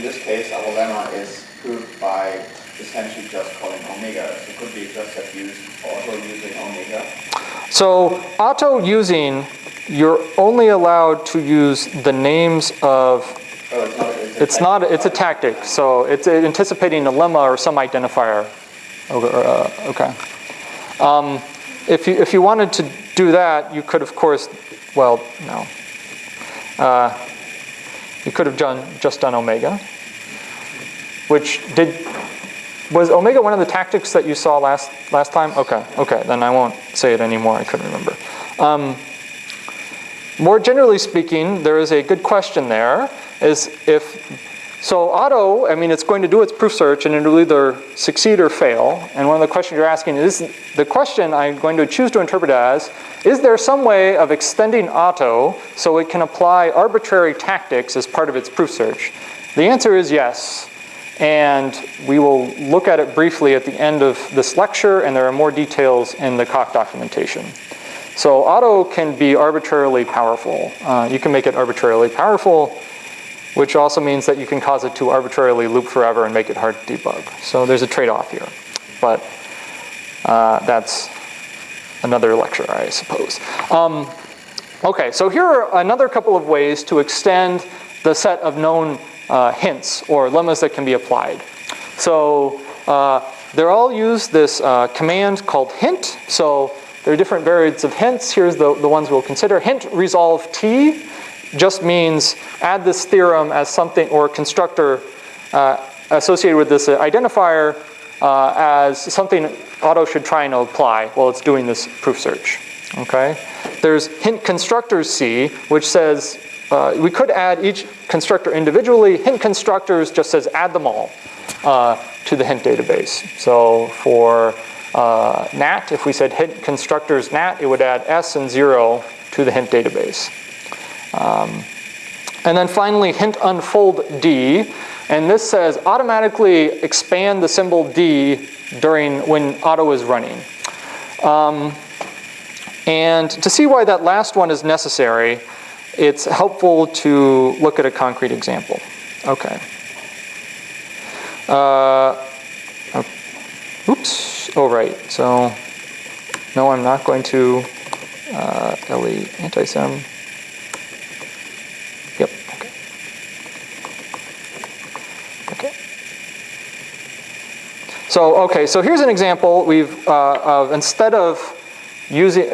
in this case, our lemma is proved by essentially just calling omega. So could we just have used auto using omega? So auto using, you're only allowed to use the names of. Oh, it's a tactic. So it's anticipating a lemma or some identifier. Okay. If you wanted to do that, you could, of course, well, no. You could have just done omega, was omega one of the tactics that you saw last time? Okay, then I won't say it anymore, I couldn't remember. More generally speaking, there is a good question there, so auto, it's going to do its proof search and it'll either succeed or fail. And one of the questions you're asking is, the question I'm going to choose to interpret as, is there some way of extending auto so it can apply arbitrary tactics as part of its proof search? The answer is yes. And we will look at it briefly at the end of this lecture, and there are more details in the coq documentation. So auto can be arbitrarily powerful. You can make it arbitrarily powerful, which also means that you can cause it to arbitrarily loop forever and make it hard to debug. So there's a trade-off here. But that's another lecture, I suppose. Okay, so here are another couple of ways to extend the set of known hints or lemmas that can be applied. So they're all use this command called hint. So there are different variants of hints. Here's the ones we'll consider. Hint resolve T just means add this theorem as something, or constructor associated with this identifier as something auto should try and apply while it's doing this proof search. Okay. There's hint constructors C, which says we could add each constructor individually. Hint constructors just says add them all to the hint database. So for NAT, if we said hint constructors NAT, it would add S and 0 to the hint database. And then finally, hint unfold D, and this says automatically expand the symbol D when auto is running. And to see why that last one is necessary, it's helpful to look at a concrete example. Okay. Oops. Oh, right. So, no, I'm not going to LE anti-sem. Yep. Okay. So here's an example. We've instead of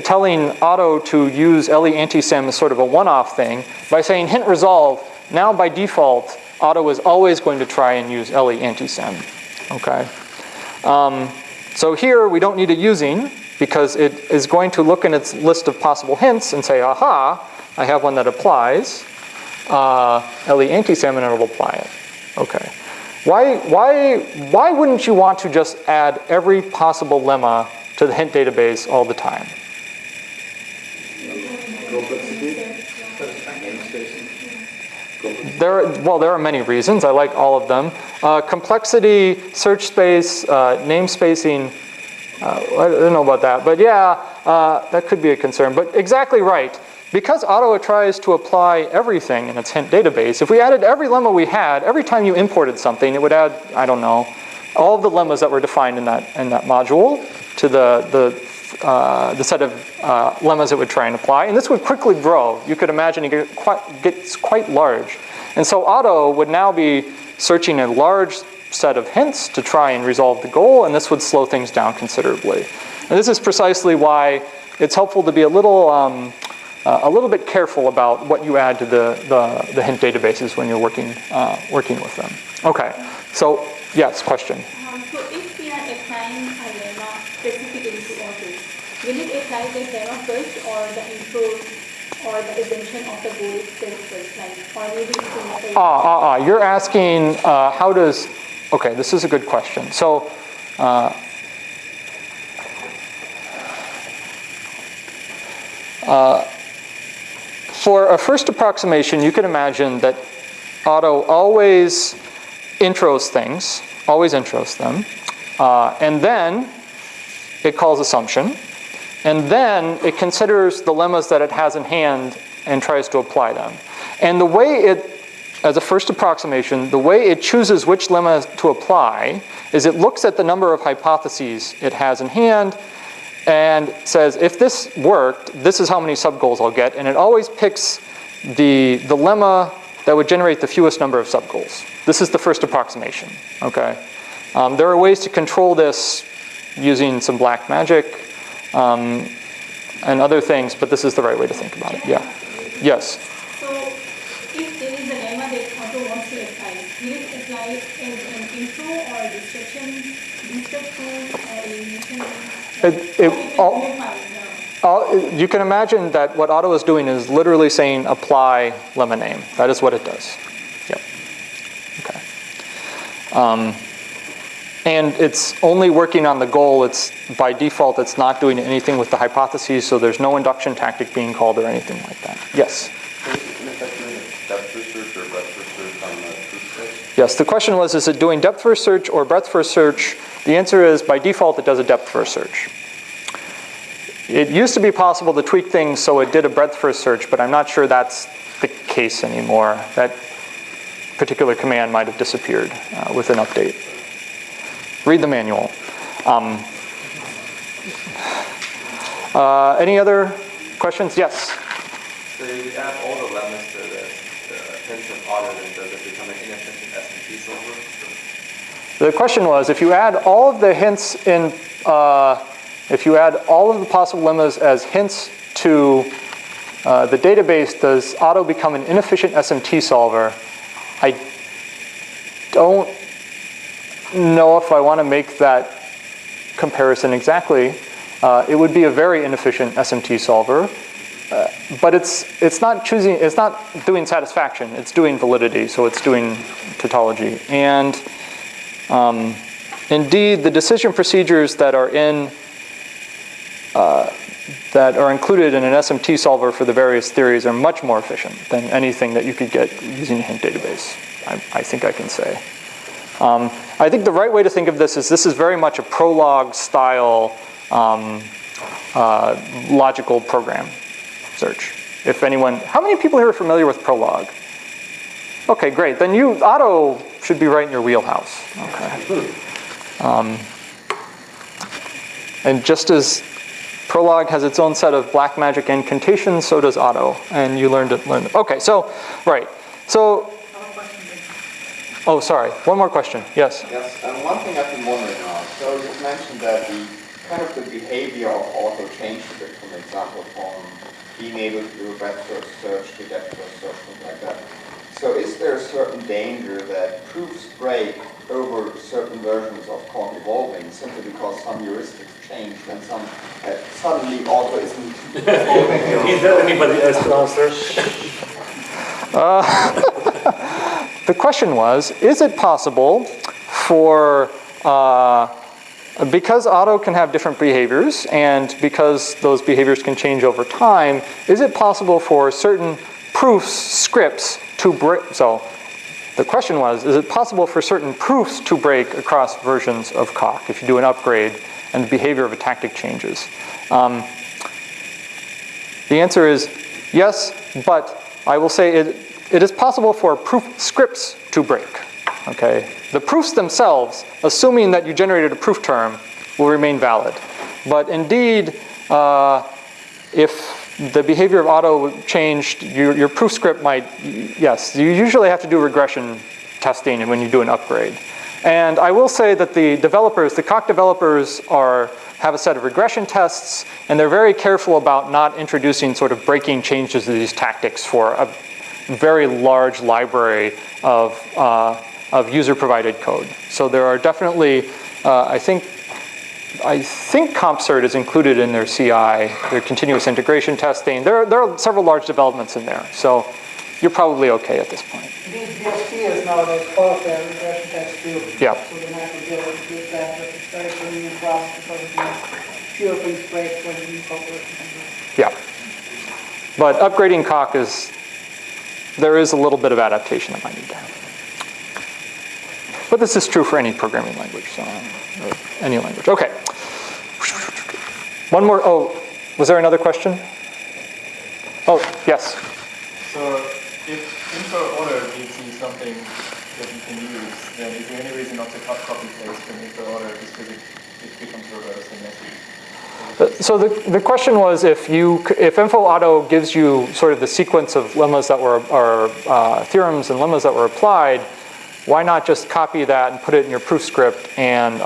telling auto to use LE anti-sem as sort of a one-off thing, by saying hint resolve, now by default, auto is always going to try and use LE anti-sem. Okay. So here we don't need a using because it is going to look in its list of possible hints and say, aha, I have one that applies LE anti-sem, and it'll apply it. Okay. Why wouldn't you want to just add every possible lemma to the hint database all the time? There are many reasons. I like all of them. Complexity, search space, namespacing. I don't know about that, but yeah, that could be a concern. But exactly right. Because auto tries to apply everything in its hint database, if we added every lemma we had, every time you imported something, it would add, I don't know, all of the lemmas that were defined in that module to the set of lemmas it would try and apply. And this would quickly grow. You could imagine it gets quite large. And so auto would now be searching a large set of hints to try and resolve the goal, and this would slow things down considerably. And this is precisely why it's helpful to be a little bit careful about what you add to the hint databases when you're working with them. Okay, so yes, question. So if we are applying a lemma specifically to auto, will it apply the lemma first, or the intro, or the assumption of the goal itself first, or maybe you're asking how does? Okay, this is a good question. So. For a first approximation, you can imagine that auto always intros things, always intros them, and then it calls assumption, and then it considers the lemmas that it has in hand and tries to apply them. And the way it as a first approximation, the way it chooses which lemma to apply is it looks at the number of hypotheses it has in hand and says, if this worked, this is how many subgoals I'll get, and it always picks the lemma that would generate the fewest number of subgoals. This is the first approximation, okay? There are ways to control this using some black magic and other things, but this is the right way to think about it, yeah. Yes? So, if there is a lemma that Otto wants to apply, will it apply as an intro or a description, or elimination? You can imagine that what Otto is doing is literally saying apply lemma name. That is what it does. Yep. Okay. And it's only working on the goal. It's by default, it's not doing anything with the hypotheses, so there's no induction tactic being called or anything like that. Yes? Yes, the question was, is it doing depth first search or breadth first search? The answer is, by default, it does a depth first search. It used to be possible to tweak things so it did a breadth first search, but I'm not sure that's the case anymore. That particular command might have disappeared with an update. Read the manual. Any other questions? Yes? So if you add all the lemmas to the hints of Otto, then does it become an inefficient SMT solver? The question was, if you add all of the hints in, if you add all of the possible lemmas as hints to the database, does Otto become an inefficient SMT solver? I don't know if I want to make that comparison exactly. It would be a very inefficient SMT solver, but it's not doing satisfaction. It's doing validity, so it's doing tautology. And indeed, the decision procedures that are included in an SMT solver for the various theories are much more efficient than anything that you could get using a hint database. I think I can say. I think the right way to think of this is very much a Prolog style logical program search. If anyone, how many people here are familiar with Prolog? Okay, great. Then Otto should be right in your wheelhouse. Okay. And just as Prolog has its own set of black magic incantations, so does Otto. And you learned it. Okay, so, right. So, oh, sorry. One more question. Yes? Yes, and one thing I've been wondering about. So you mentioned that the behavior of Otto changed a bit, for example, from being able to do a breadth first search to depth first search, something like that. So is there a certain danger that proofs break over certain versions of coq evolving simply because some heuristics changed and some suddenly Otto isn't evolving? Is there anybody else to answer? The question was, is it possible for, because Otto can have different behaviors and because those behaviors can change over time, is it possible for certain proofs, scripts to break? So the question was, is it possible for certain proofs to break across versions of coq if you do an upgrade and the behavior of a tactic changes? The answer is yes, but I will say it is possible for proof scripts to break. Okay, the proofs themselves, assuming that you generated a proof term, will remain valid. But indeed, if the behavior of Otto changed, your proof script might, yes, you usually have to do regression testing when you do an upgrade. And I will say that the developers, the coq developers have a set of regression tests, and they're very careful about not introducing sort of breaking changes to these tactics for a very large library of user-provided code. So there are definitely, I think CompCert is included in their CI, their continuous integration testing. There are several large developments in there. So you're probably okay at this point. These DSPs nowadays call their regression tests too. Yeah. So they might be able to do that, but it's very convenient for us because fewer things break when you incorporate. Yeah. But upgrading coq there is a little bit of adaptation that might need to happen. But this is true for any programming language, so any language. Okay. One more. Oh, was there another question? Oh, yes. So if intro order gives you something that you can use, then is there any reason not to copy paste from intro order just because it becomes verbose and messy? So the question was if info auto gives you sort of the sequence of lemmas that were theorems and lemmas that were applied, why not just copy that and put it in your proof script and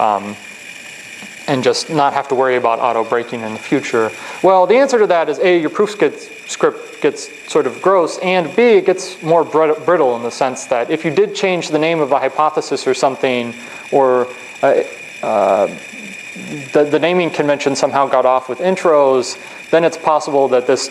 just not have to worry about auto breaking in the future? Well, the answer to that is A, your proof script gets sort of gross, and B, it gets more brittle in the sense that if you did change the name of a hypothesis or something, or the naming convention somehow got off with intros, then it's possible that this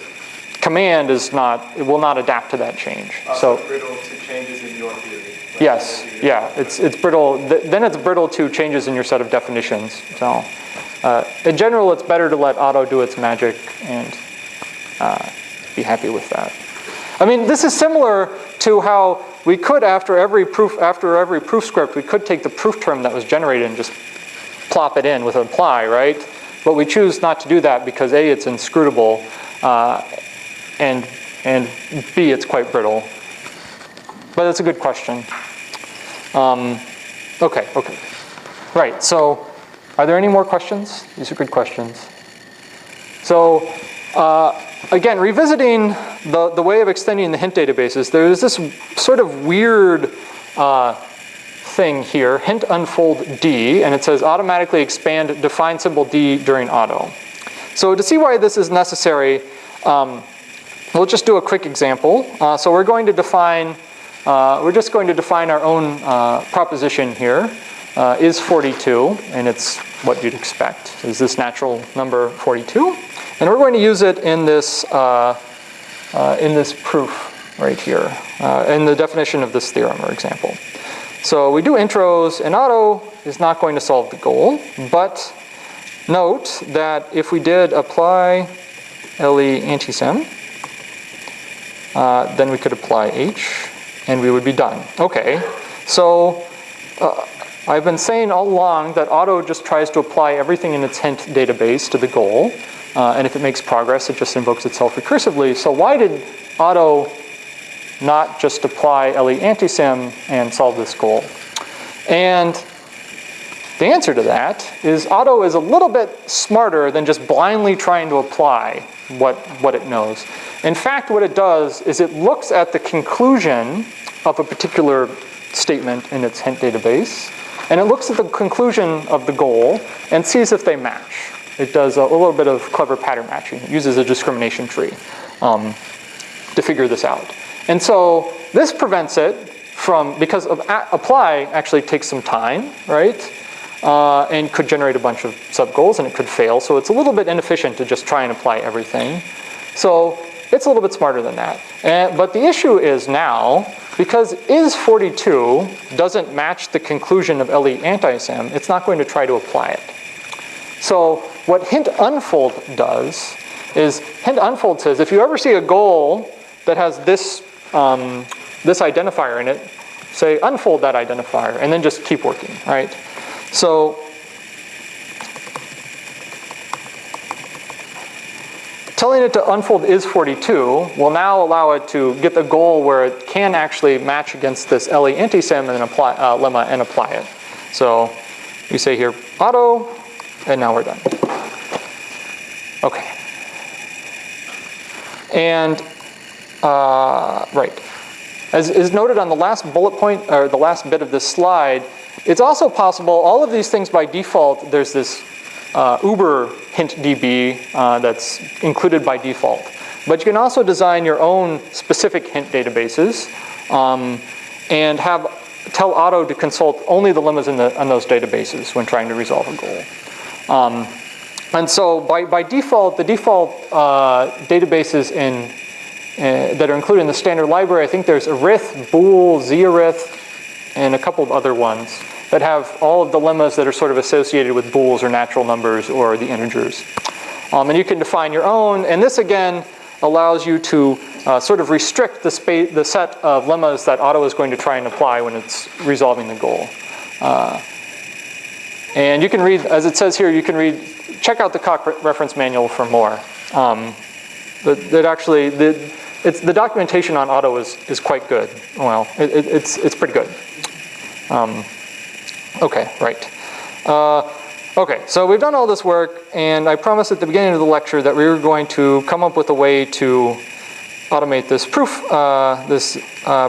command will not adapt to that change. So brittle to changes in your theory. Right? Yes, yeah, it's brittle. Then it's brittle to changes in your set of definitions. So in general, it's better to let auto do its magic and be happy with that. I mean, this is similar to how we could, after every proof script, we could take the proof term that was generated and just plop it in with an apply, right? But we choose not to do that because A, it's inscrutable, and B, it's quite brittle. But that's a good question. Okay. Right, so are there any more questions? These are good questions. So again, revisiting the way of extending the hint databases, there's this sort of weird thing here, hint unfold D, and it says automatically expand define symbol D during auto. So to see why this is necessary, we'll just do a quick example. So we're going to define, we're just going to define our own proposition here, is 42, and it's what you'd expect, is this natural number 42. And we're going to use it in this proof right here, in the definition of this theorem or example. So we do intros, and auto is not going to solve the goal, but note that if we did apply LE antisem, then we could apply H, and we would be done. Okay, so I've been saying all along that auto just tries to apply everything in its hint database to the goal, and if it makes progress, it just invokes itself recursively. So why did auto not just apply LE antisem and solve this goal? And the answer to that is auto is a little bit smarter than just blindly trying to apply what it knows. In fact, what it does is it looks at the conclusion of a particular statement in its hint database, and it looks at the conclusion of the goal and sees if they match. It does a little bit of clever pattern matching. It uses a discrimination tree to figure this out. And so this prevents it from, because of apply actually takes some time, right? And could generate a bunch of sub-goals, and it could fail. So it's a little bit inefficient to just try and apply everything. So it's a little bit smarter than that. But the issue is now, because is 42 doesn't match the conclusion of LE antisem, it's not going to try to apply it. So what hint unfold does is, hint unfold says, if you ever see a goal that has this identifier in it, say unfold that identifier, and then just keep working, right? So telling it to unfold is 42 will now allow it to get the goal where it can actually match against this LE antisem and apply lemma and apply it. So we say here auto, and now we're done. Okay. And right. As is noted on the last bullet point, or the last bit of this slide, it's also possible, all of these things by default, there's this Uber hint DB that's included by default. But you can also design your own specific hint databases and tell auto to consult only the lemmas in those databases when trying to resolve a goal. And so by default, the default databases that are included in the standard library, I think there's arith, bool, zarith, and a couple of other ones that have all of the lemmas that are sort of associated with bools or natural numbers or the integers. And you can define your own, and this again allows you to sort of restrict the set of lemmas that auto is going to try and apply when it's resolving the goal. And you can read, as it says here, you can check out the coq reference manual for more. That actually, the documentation on auto is quite good. Well, it's pretty good. Okay, right. Okay, so we've done all this work, and I promised at the beginning of the lecture that we were going to come up with a way to automate this proof,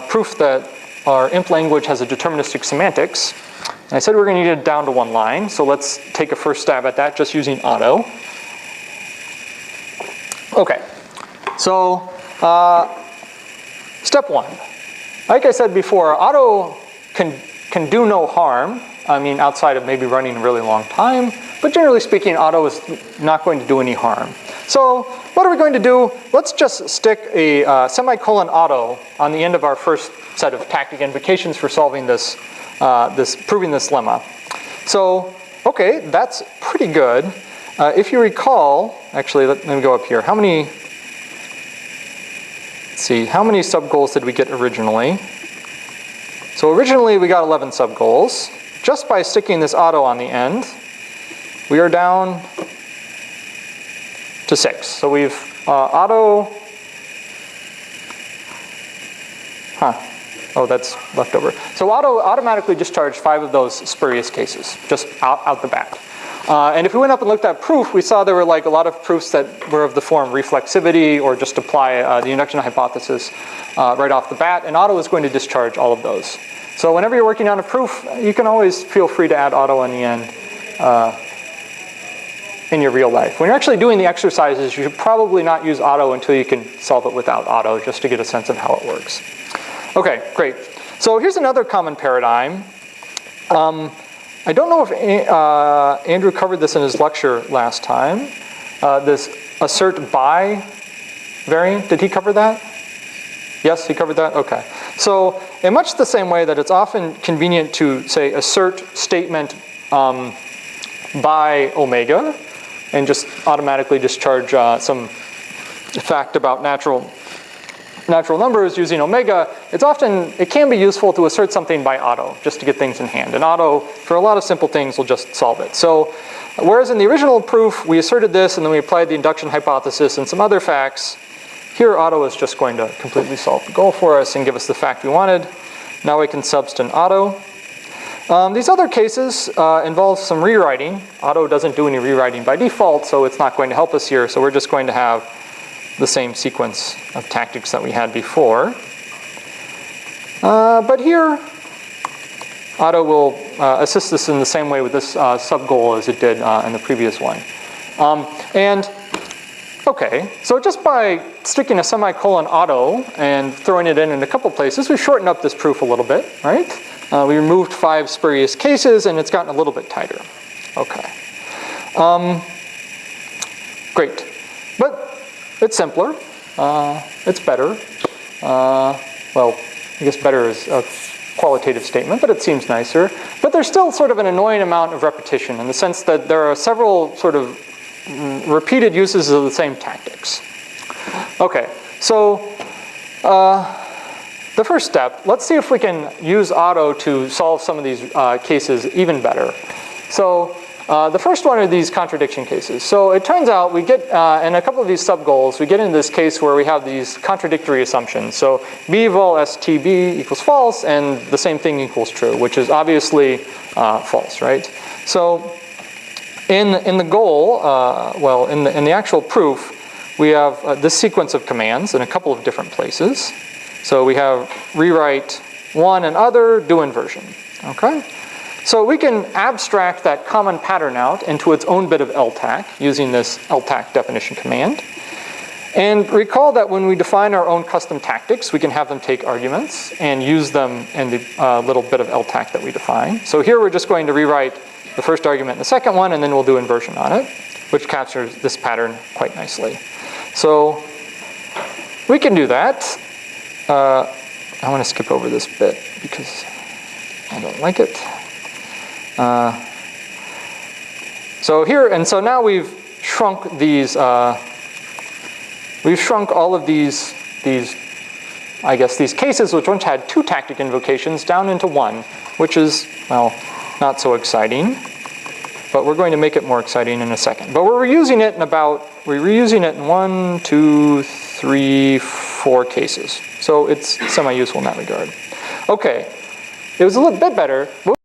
proof that our imp language has a deterministic semantics. And I said we're going to need it down to one line, so let's take a first stab at that just using auto. Okay, so step one. Like I said before, auto can do no harm. I mean, outside of maybe running a really long time, but generally speaking, auto is not going to do any harm. So what are we going to do? Let's just stick a semicolon auto on the end of our first set of tactic invocations for solving this, proving this lemma. So, okay, that's pretty good. If you recall, actually, let me go up here. How many, let's see, how many sub-goals did we get originally? So originally we got 11 sub-goals. Just by sticking this auto on the end, we are down to 6. So we've auto, oh, that's left over. So auto automatically discharged 5 of those spurious cases, just out the bat. And if we went up and looked at proof, we saw there were like a lot of proofs that were of the form reflexivity or just apply the induction hypothesis right off the bat, and auto is going to discharge all of those. So whenever you're working on a proof, you can always feel free to add auto in the end in your real life. When you're actually doing the exercises, you should probably not use auto until you can solve it without auto, just to get a sense of how it works. Okay, great. So here's another common paradigm. I don't know if Andrew covered this in his lecture last time. This assert by variant, did he cover that? Yes, he covered that? Okay. So in much the same way that it's often convenient to, say, assert statement by omega and just automatically discharge some fact about natural numbers using omega, it can be useful to assert something by auto just to get things in hand. And auto, for a lot of simple things, will just solve it. So whereas in the original proof, we asserted this and then we applied the induction hypothesis and some other facts, here auto is just going to completely solve the goal for us and give us the fact we wanted. Now we can substint auto. These other cases involve some rewriting. Auto doesn't do any rewriting by default, so it's not going to help us here. So we're just going to have the same sequence of tactics that we had before. But here, auto will assist us in the same way with this sub-goal as it did in the previous one. Okay, so just by sticking a semicolon auto and throwing it in a couple places, we've shortened up this proof a little bit, right? We removed 5 spurious cases and it's gotten a little bit tighter. Okay. Great. But it's simpler. It's better. Well, I guess better is a qualitative statement, but it seems nicer. But there's still sort of an annoying amount of repetition in the sense that there are several sort of repeated uses of the same tactics. Okay, so the first step, let's see if we can use auto to solve some of these cases even better. So the first one are these contradiction cases. So it turns out we get, in a couple of these sub-goals, we get into this case where we have these contradictory assumptions. So b vol stb equals false, and the same thing equals true, which is obviously false, right? So in the goal, well, in the actual proof, we have this sequence of commands in a couple of different places. So we have rewrite one and other, do inversion, okay? So we can abstract that common pattern out into its own bit of LTAC using this LTAC definition command. And recall that when we define our own custom tactics, we can have them take arguments and use them in the little bit of LTAC that we define. So here we're just going to rewrite the first argument and the second one, and then we'll do inversion on it, which captures this pattern quite nicely. So we can do that. I want to skip over this bit because I don't like it. So here, and so now we've shrunk these, we've shrunk all of these, I guess, these cases which once had 2 tactic invocations down into 1, which is, well, not so exciting, but we're going to make it more exciting in a second. But we're reusing it in 1, 2, 3, 4 4 cases. So it's semi-useful in that regard. Okay, it was a little bit better.